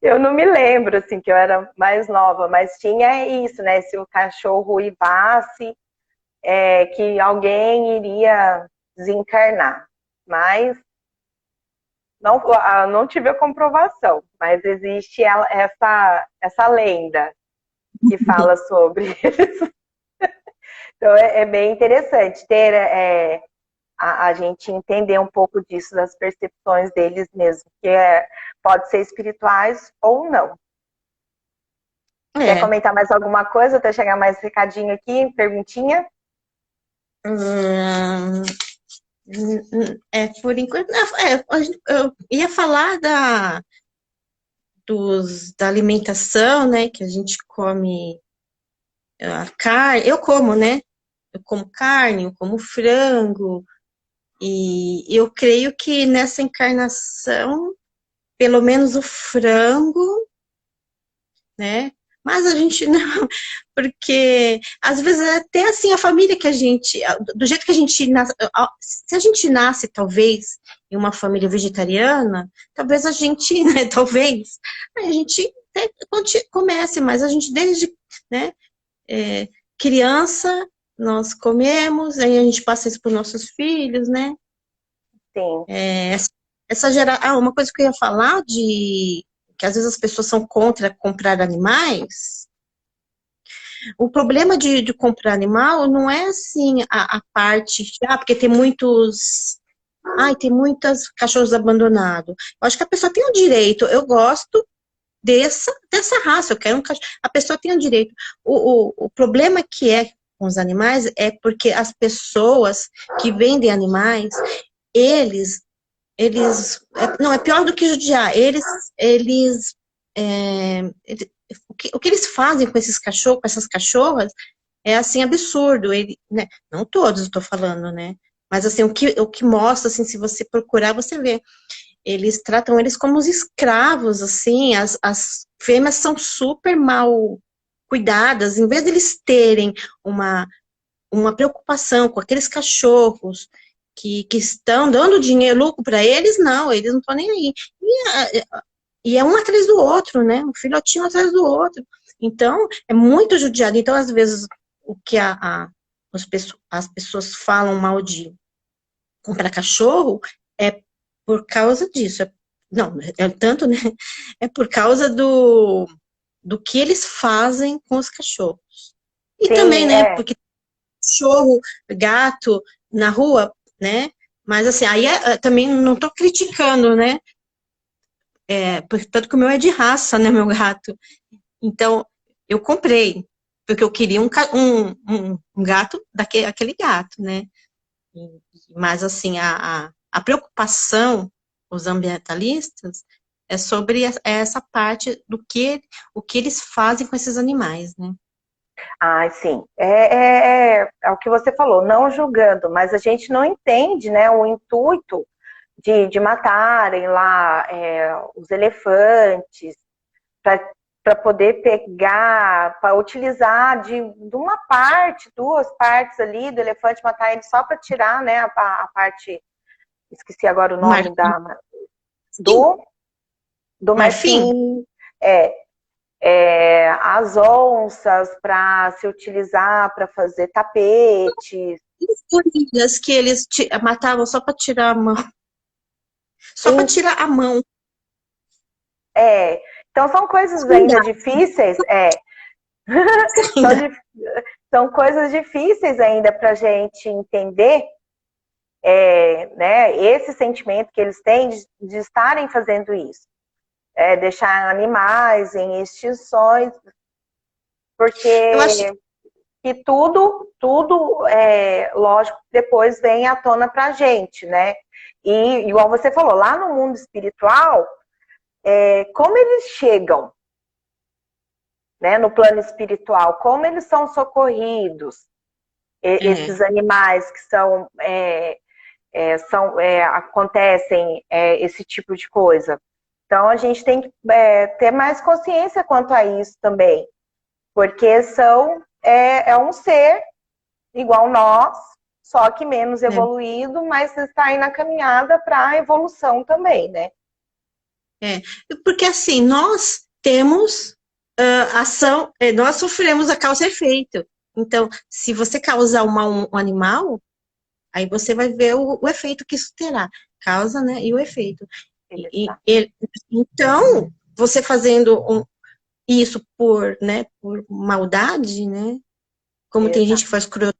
Eu não me lembro, assim, que eu era mais nova, mas tinha isso, né? Se o cachorro uivasse, que alguém iria desencarnar. Mas não tive a comprovação, mas existe essa lenda que fala sobre isso. Então é bem interessante ter a gente entender um pouco disso, das percepções deles mesmo, que pode ser espirituais ou não. Quer comentar mais alguma coisa até chegar mais recadinho aqui, perguntinha? Por enquanto, eu ia falar da alimentação, né, que a gente come a carne, eu como, né, eu como carne, eu como frango, e eu creio que nessa encarnação, pelo menos o frango, né, mas a gente não, porque às vezes até assim a família que a gente, do jeito que a gente nasce, se a gente nasce talvez em uma família vegetariana, talvez a gente, né, talvez a gente até comece, mas a gente desde, né, criança nós comemos, aí a gente passa isso para os nossos filhos, né? Sim. Uma coisa que eu ia falar que às vezes as pessoas são contra comprar animais. O problema de comprar animal não é assim a parte, porque tem muitos cachorros abandonados. Eu acho que a pessoa tem o direito, eu gosto dessa raça, eu quero um cachorro. A pessoa tem o direito. O problema que com os animais é porque as pessoas que vendem animais, não, é pior do que judiar, o que eles fazem com esses cachorros, com essas cachorras, é assim, absurdo, né, não todos eu tô falando, né, mas assim, o que mostra, assim, se você procurar, você vê, eles tratam eles como os escravos, assim, as fêmeas são super mal cuidadas, em vez de eles terem uma preocupação com aqueles cachorros que estão dando dinheiro, lucro para eles, não, eles não estão nem aí. E é um atrás do outro, né? Um filhotinho atrás do outro. Então, é muito judiado. Então, às vezes, o que as pessoas falam mal de comprar cachorro é por causa disso. Não, é tanto, né? É por causa do que eles fazem com os cachorros. E também, Sim, né? Porque cachorro, gato na rua, né? Mas assim, aí também não tô criticando, né? Tanto que o meu é de raça, né, meu gato. Então, eu comprei, porque eu queria um gato aquele gato, né? Mas assim, a preocupação, os ambientalistas, é sobre essa parte o que eles fazem com esses animais, né? Ah, sim. É o que você falou, não julgando, mas a gente não entende, né, o intuito de matarem lá os elefantes para poder pegar, para utilizar de uma parte, duas partes ali do elefante, matar ele só para tirar, né, a parte, esqueci agora o nome Marfim. do, do Marfim? marfim, as onças para se utilizar para fazer tapetes. As que eles matavam só para tirar a mão. Só para tirar a mão. Então são coisas Ainda, ainda difíceis, são, ainda. são coisas difíceis ainda para a gente entender, né, esse sentimento que eles têm de estarem fazendo isso. Deixar animais em extinções, Eu acho porque tudo, lógico, depois vem à tona para a gente, né? E, igual você falou, lá no mundo espiritual, como eles chegam, né, no plano espiritual, como eles são socorridos, esses animais que acontecem esse tipo de coisa. Então, a gente tem que ter mais consciência quanto a isso também, porque é um ser igual nós, só que menos evoluído, mas está aí na caminhada para a evolução também, né? Porque assim, nós temos ação, nós sofremos a causa e efeito. Então, se você causar um mal a um animal, aí você vai ver o efeito que isso terá. Causa, né, e o efeito. Então, você fazendo isso por maldade, né? Como tem gente que faz crueldade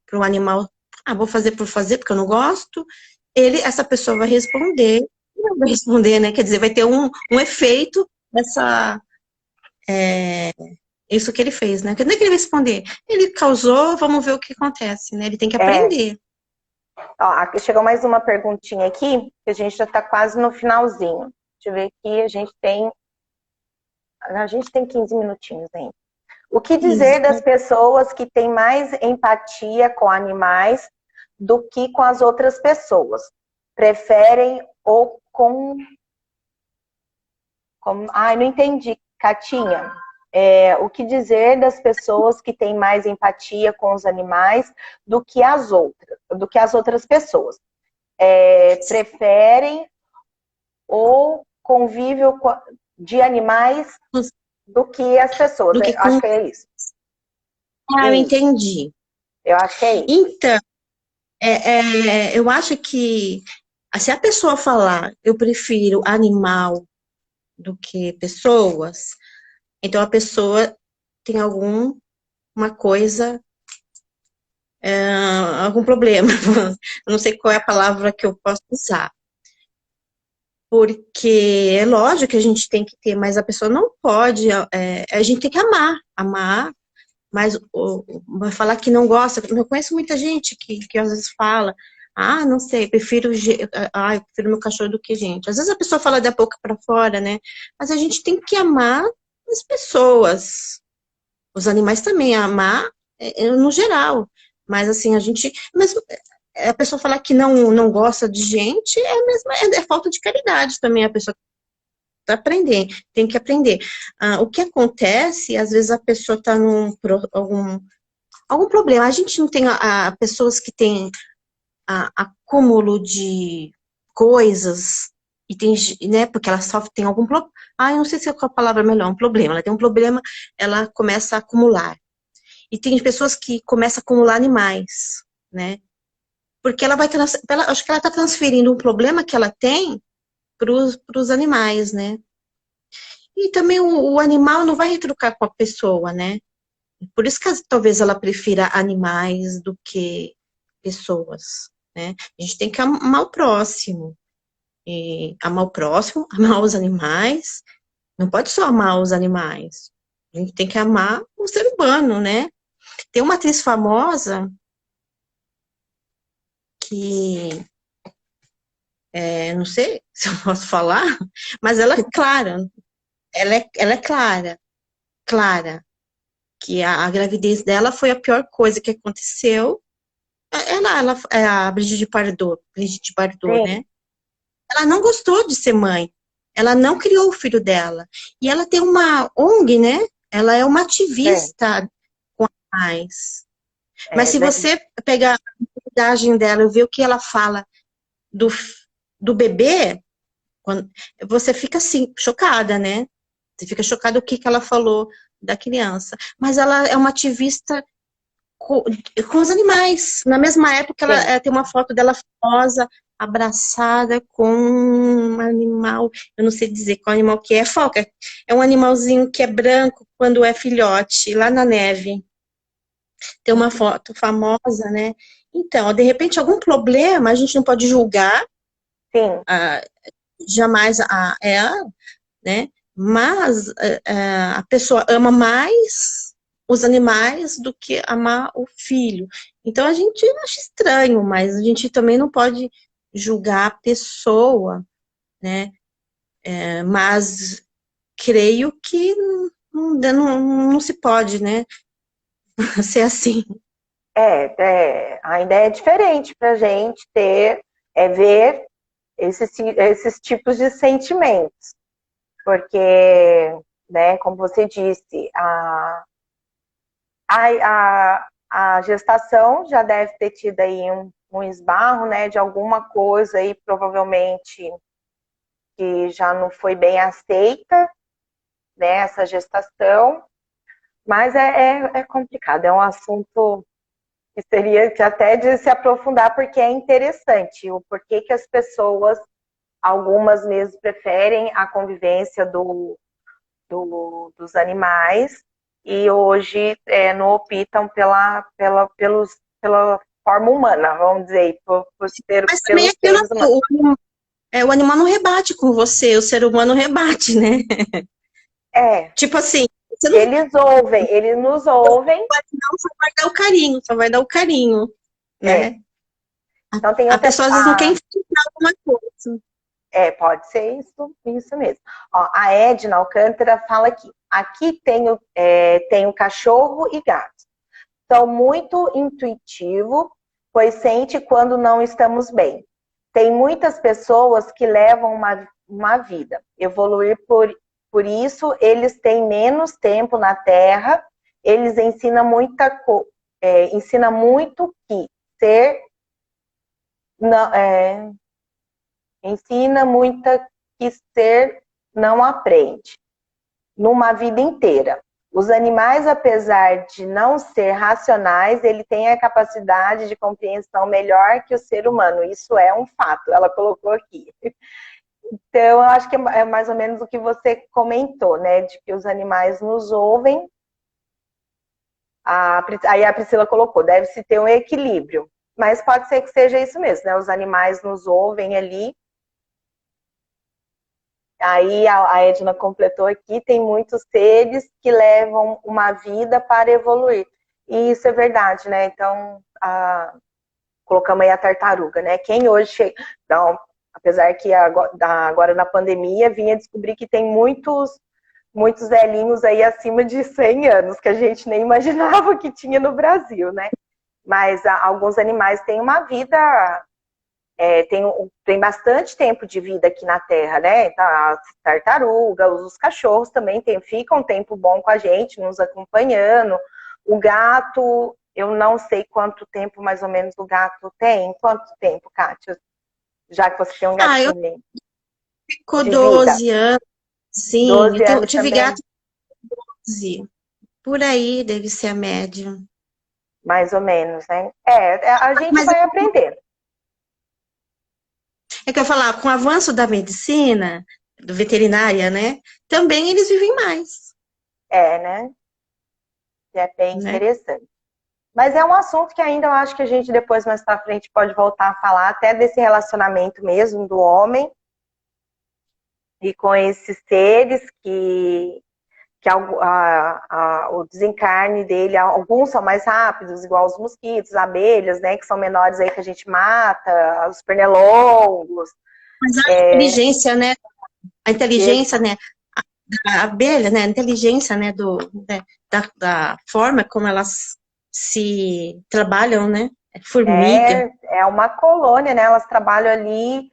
para o animal, vou fazer por fazer, porque eu não gosto, essa pessoa vai responder, não vai responder, né? Quer dizer, vai ter um efeito dessa, isso que ele fez, né? Não é que ele vai responder, ele causou, vamos ver o que acontece, né? Ele tem que aprender. Ó, chegou mais uma perguntinha aqui, que a gente já está quase no finalzinho. Deixa eu ver aqui, a gente tem 15 minutinhos ainda. O que dizer das pessoas que têm mais empatia com animais do que com as outras pessoas? Preferem ou Ai, não entendi, Catinha. O que dizer das pessoas que têm mais empatia com os animais do que as outras pessoas? Preferem ou convívio de animais do que as pessoas. Acho que é isso. Eu entendi. Eu acho que é isso. Então, eu acho que se a pessoa falar eu prefiro animal do que pessoas, então a pessoa tem alguma coisa, algum problema. Eu não sei qual é a palavra que eu posso usar. Porque é lógico que a gente tem que ter, mas a pessoa não pode, a gente tem que amar Mas vai falar que não gosta. Eu conheço muita gente que às vezes fala, ah, não sei, eu prefiro meu cachorro do que gente. Às vezes a pessoa fala da boca para fora, né? Mas a gente tem que amar as pessoas. Os animais também, amar no geral. Mas assim, mas a pessoa falar que não gosta de gente é falta de caridade também. A pessoa aprender, tem que aprender. O que acontece, às vezes a pessoa está algum problema. A gente não tem pessoas que têm acúmulo de coisas, e tem, né, porque ela sofre, tem algum problema. Eu não sei se é qual a palavra melhor, um problema. Ela tem um problema, ela começa a acumular. E tem pessoas que começam a acumular animais, né? Porque acho que ela está transferindo um problema que ela tem para os animais, né? E também o animal não vai retrucar com a pessoa, né? Por isso que talvez ela prefira animais do que pessoas, né? A gente tem que amar o próximo. E amar o próximo, amar os animais. Não pode só amar os animais. A gente tem que amar o ser humano, né? Tem uma atriz famosa que, não sei se eu posso falar, mas ela é clara. Ela é clara. Que a gravidez dela foi a pior coisa que aconteceu. Ela é a Brigitte Bardot, Sim, né? Ela não gostou de ser mãe. Ela não criou o filho dela. E ela tem uma ONG, né? Ela é uma é, ativista com animais. Mas é, se você pegar a abordagem dela e ver o que ela fala do, do bebê, você fica assim, chocada, né? Você fica chocada o que ela falou da criança. Mas ela é uma ativista com os animais. Na mesma época, ela sim. tem uma foto dela famosa, abraçada com um animal, eu não sei dizer qual animal que é, foca. É um animalzinho que é branco quando é filhote, lá na neve. Tem uma foto famosa, né? Então, de repente, algum problema, a gente não pode julgar, Sim, ah, jamais ela, né? Mas a pessoa ama mais os animais do que amar o filho. Então a gente acha estranho, mas a gente também não pode julgar a pessoa, né? Mas creio que não se pode, né? Ser assim. ainda é diferente para a gente ver esses tipos de sentimentos, porque, né, como você disse, a gestação já deve ter tido aí um esbarro, né, de alguma coisa aí, provavelmente, que já não foi bem aceita, né, essa gestação, mas é complicado, é um assunto que seria até de se aprofundar, porque é interessante o porquê que as pessoas, algumas mesmo, preferem a convivência dos animais e hoje não optam pela forma humana, vamos dizer, Mas também é pelos aquilo, seres humanos. o animal não rebate com você, o ser humano rebate, né? É, Tipo assim, você não eles nos ouvem, não, só vai dar o carinho, só vai dar o carinho, é. né? Então tem A outra, pessoa às vezes não quer enfrentar alguma coisa. pode ser isso mesmo. Ó, a Edna Alcântara fala aqui tenho cachorro e gato. São muito intuitivo, pois sente quando não estamos bem. Tem muitas pessoas que levam uma vida. Evoluir por isso, eles têm menos tempo na Terra, eles ensinam muito que ser não, ensina muito que ser não aprende numa vida inteira. Os animais, apesar de não ser racionais, ele tem a capacidade de compreensão melhor que o ser humano. Isso é um fato, ela colocou aqui. Então, eu acho que é mais ou menos o que você comentou, né? De que os animais nos ouvem. Aí a Priscila colocou, deve-se ter um equilíbrio. Mas pode ser que seja isso mesmo, né? Os animais nos ouvem ali. Aí a Edna completou aqui, tem muitos seres que levam uma vida para evoluir. E isso é verdade, né? Então, colocamos aí a tartaruga, né? Quem hoje chega... Não, apesar que agora na pandemia vinha descobrir que tem muitos velhinhos aí acima de 100 anos, que a gente nem imaginava que tinha no Brasil, né? Mas alguns animais têm uma vida... tem bastante tempo de vida aqui na Terra, né? As tartarugas, os cachorros também ficam um tempo bom com a gente, nos acompanhando. O gato, eu não sei quanto tempo mais ou menos o gato tem. Quanto tempo, Kátia? Já que você tem um gatinho. Ficou 12 anos, sim. 12 Eu anos tive também. gato 12. Por aí deve ser a média. Mais ou menos, né? A gente vai aprendendo. É que eu falar, com o avanço da medicina, do veterinária, né? Também eles vivem mais. Né? É bem interessante. Mas é um assunto que ainda eu acho que a gente depois, mais pra frente, pode voltar a falar até desse relacionamento mesmo do homem e com esses seres que o desencarne dele, alguns são mais rápidos, igual os mosquitos, abelhas, né, que são menores aí que a gente mata, os pernilongos. Mas a inteligência, né? A inteligência, né? A abelha, né? A inteligência, né? Da forma como elas se trabalham, né? Formiga. É uma colônia, né? Elas trabalham ali,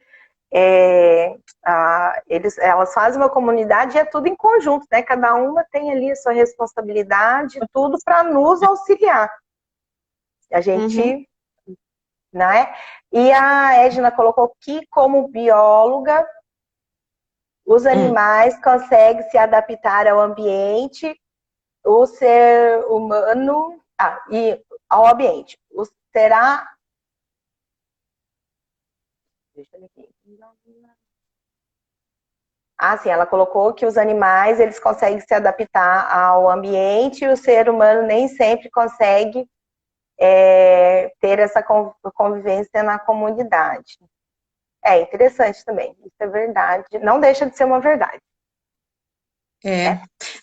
elas fazem uma comunidade e é tudo em conjunto, né? Cada uma tem ali a sua responsabilidade, tudo para nos auxiliar. A gente, né? E a Edna colocou que, como bióloga, os animais conseguem se adaptar ao ambiente, o ser humano, e ao ambiente. Será... Deixa eu ver aqui. Sim, ela colocou que os animais, eles conseguem se adaptar ao ambiente e o ser humano nem sempre consegue ter essa convivência na comunidade. É interessante também, isso é verdade. Não deixa de ser uma verdade.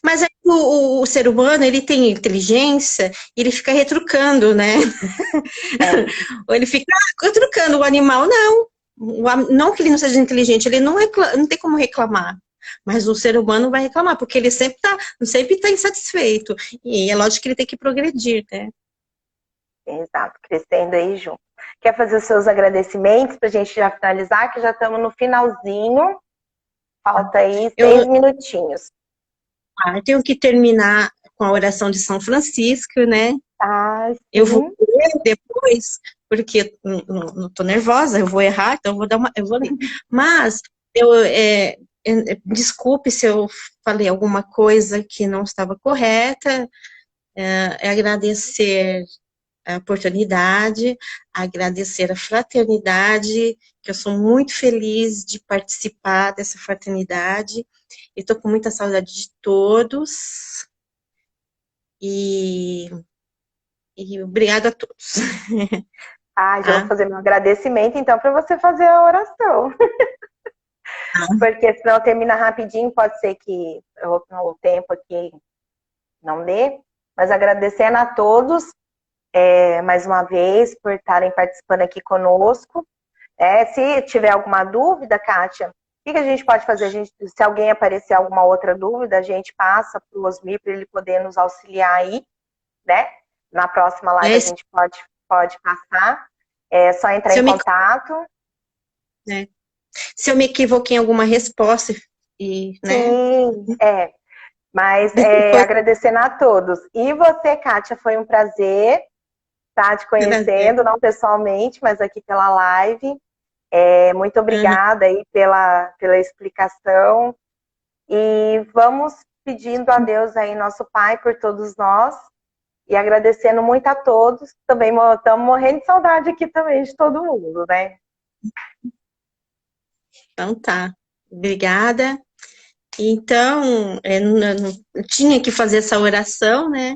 Mas aí o ser humano, ele tem inteligência, ele fica retrucando, né? Ou ele fica retrucando, o animal não. Não que ele não seja inteligente, ele não tem como reclamar. Mas o ser humano vai reclamar, porque ele sempre tá insatisfeito. E é lógico que ele tem que progredir, né? Exato, crescendo aí junto. Quer fazer os seus agradecimentos para a gente já finalizar, que já estamos no finalzinho. Falta aí 6 minutinhos. Eu tenho que terminar com a oração de São Francisco, né? Sim. Eu vou ler depois, porque não tô nervosa, eu vou errar, então eu vou ler. Mas desculpe se eu falei alguma coisa que não estava correta. Agradecer a oportunidade, agradecer a fraternidade, que eu sou muito feliz de participar dessa fraternidade, e estou com muita saudade de todos, e obrigada a todos. Já vou fazer meu agradecimento, então, para você fazer a oração. Porque senão termina rapidinho, pode ser que o tempo aqui não dê, mas agradecendo a todos, mais uma vez, por estarem participando aqui conosco. Se tiver alguma dúvida, Kátia, o que a gente pode fazer? Se alguém aparecer alguma outra dúvida, a gente passa para o Osmir para ele poder nos auxiliar aí, né? Na próxima live a gente pode passar. É só entrar em contato. Se eu me equivoquei em alguma resposta, Sim, mas agradecendo a todos. E você, Kátia, foi um prazer estar te conhecendo, não pessoalmente, mas aqui pela live. Muito obrigada aí pela explicação. E vamos pedindo a Deus aí, nosso Pai, por todos nós. E agradecendo muito a todos. Também estamos morrendo de saudade aqui também de todo mundo, né? Então tá. Obrigada. Então, eu tinha que fazer essa oração, né?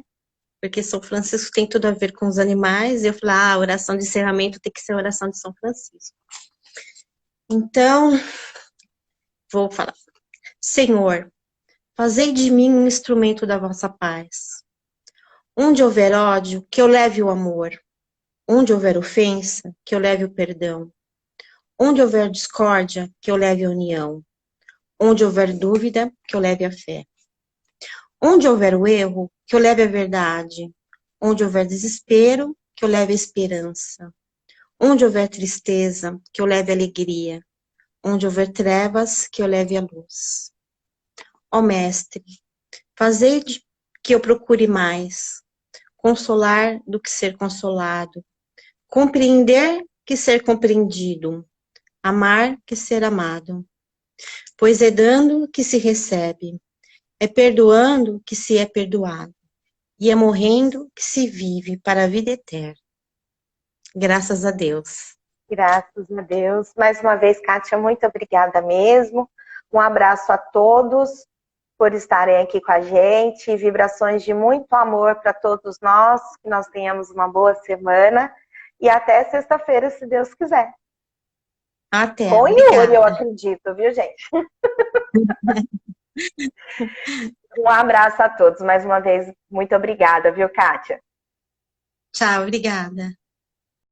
Porque São Francisco tem tudo a ver com os animais. E eu falei, a oração de encerramento tem que ser a oração de São Francisco. Então, vou falar. Senhor, fazei de mim um instrumento da vossa paz. Onde houver ódio, que eu leve o amor. Onde houver ofensa, que eu leve o perdão. Onde houver discórdia, que eu leve a união. Onde houver dúvida, que eu leve a fé. Onde houver o erro, que eu leve a verdade. Onde houver desespero, que eu leve a esperança. Onde houver tristeza, que eu leve a alegria. Onde houver trevas, que eu leve a luz. Ó Mestre, fazei que eu procure mais, consolar do que ser consolado, compreender que ser compreendido, amar que ser amado. Pois é dando que se recebe, é perdoando que se é perdoado, e é morrendo que se vive para a vida eterna. Graças a Deus. Graças a Deus. Mais uma vez, Kátia, muito obrigada mesmo. Um abraço a todos por estarem aqui com a gente. Vibrações de muito amor para todos nós. Que nós tenhamos uma boa semana. E até sexta-feira, se Deus quiser. Até. Com Obrigada. Yuri, eu acredito, viu, gente? Um abraço a todos. Mais uma vez, muito obrigada, viu, Kátia? Tchau, obrigada.